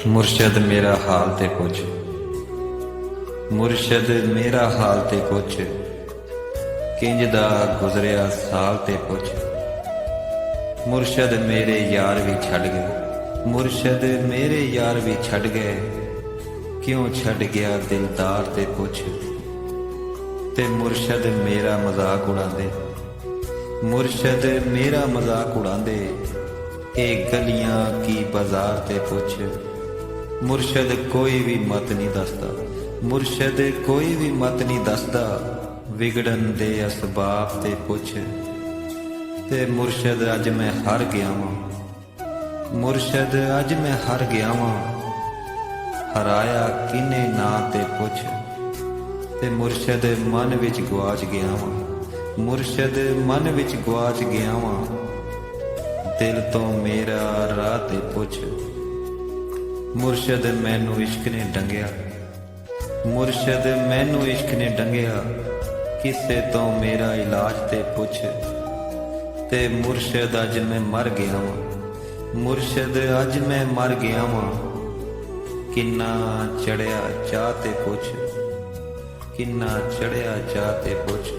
ਮੁਰਸ਼ਦ ਮੇਰਾ ਹਾਲ ਤੇ ਪੁੱਛ, ਮੁਰਸ਼ਦ ਮੇਰਾ ਹਾਲ ਤੇ ਪੁੱਛ, ਕਿੰਜ ਦਾ ਗੁਜ਼ਰਿਆ ਸਾਲ ਤੇ ਪੁੱਛ। ਮੁਰਸ਼ਦ ਮੇਰੇ ਯਾਰ ਵੀ ਛੱਡ ਗਏ, ਮੁਰਸ਼ਦ ਮੇਰੇ ਯਾਰ ਵੀ ਛੱਡ ਗਏ, ਕਿਉਂ ਛੱਡ ਗਿਆ ਦਿਲਦਾਰ ਤੇ ਪੁੱਛ। ਤੇ ਮੁਰਸ਼ਦ ਮੇਰਾ ਮਜ਼ਾਕ ਉਡਾਉਂਦੇ, ਮੁਰਸ਼ਦ ਮੇਰਾ ਮਜ਼ਾਕ ਉਡਾਉਂਦੇ, ਇਹ ਗਲੀਆਂ ਕੀ ਬਾਜ਼ਾਰ ਤੇ ਪੁੱਛ। ਮੁਰਸ਼ਦ ਕੋਈ ਵੀ ਮਤ ਨਹੀਂ ਦੱਸਦਾ, ਮੁਰਸ਼ਦ ਕੋਈ ਵੀ ਮਤ ਨਹੀਂ ਦੱਸਦਾ, ਵਿਗੜਨ ਦੇ ਅਸਬਾਬ ਤੇ ਪੁੱਛ। ਤੇ ਮੁਰਸ਼ਦ ਅੱਜ ਮੈਂ ਹਾਰ ਗਿਆ ਵਾਂ, ਮੁਰਸ਼ਦ ਅੱਜ ਮੈਂ ਹਾਰ ਗਿਆ ਵਾਂ, ਹਰਾਇਆ ਕਿਨੇ ਨਾਂ ਤੇ ਪੁੱਛ। ਤੇ ਮੁਰਸ਼ਦ ਮਨ ਵਿੱਚ ਗਵਾਚ ਗਿਆ ਵਾਂ, ਮੁਰਸ਼ਦ ਮਨ ਵਿੱਚ ਗਵਾਚ ਗਿਆ ਵਾਂ, ਦਿਲ ਤੋਂ ਮੇਰਾ ਰਾਹ ਤੇ ਪੁੱਛ। ਮੁਰਸ਼ਦ ਮੈਨੂੰ ਇਸ਼ਕ ਨੇ ਡੰਗਿਆ, ਮੁਰਸ਼ਦ ਮੈਨੂੰ ਇਸ਼ਕ ਨੇ ਡੰਗਿਆ, ਕਿਸੇ ਤੋਂ ਮੇਰਾ ਇਲਾਜ ਤੇ ਪੁੱਛ। ਤੇ ਮੁਰਸ਼ਦ ਅੱਜ ਮੈਂ ਮਰ ਗਿਆ ਵਾਂ, ਮੁਰਸ਼ਦ ਅੱਜ ਮੈਂ ਮਰ ਗਿਆ ਵਾਂ, ਕਿੰਨਾ ਚੜਿਆ ਚਾਹ ਤੇ ਪੁੱਛ, ਕਿੰਨਾ ਚੜਿਆ ਚਾਹ ਤੇ ਪੁੱਛ।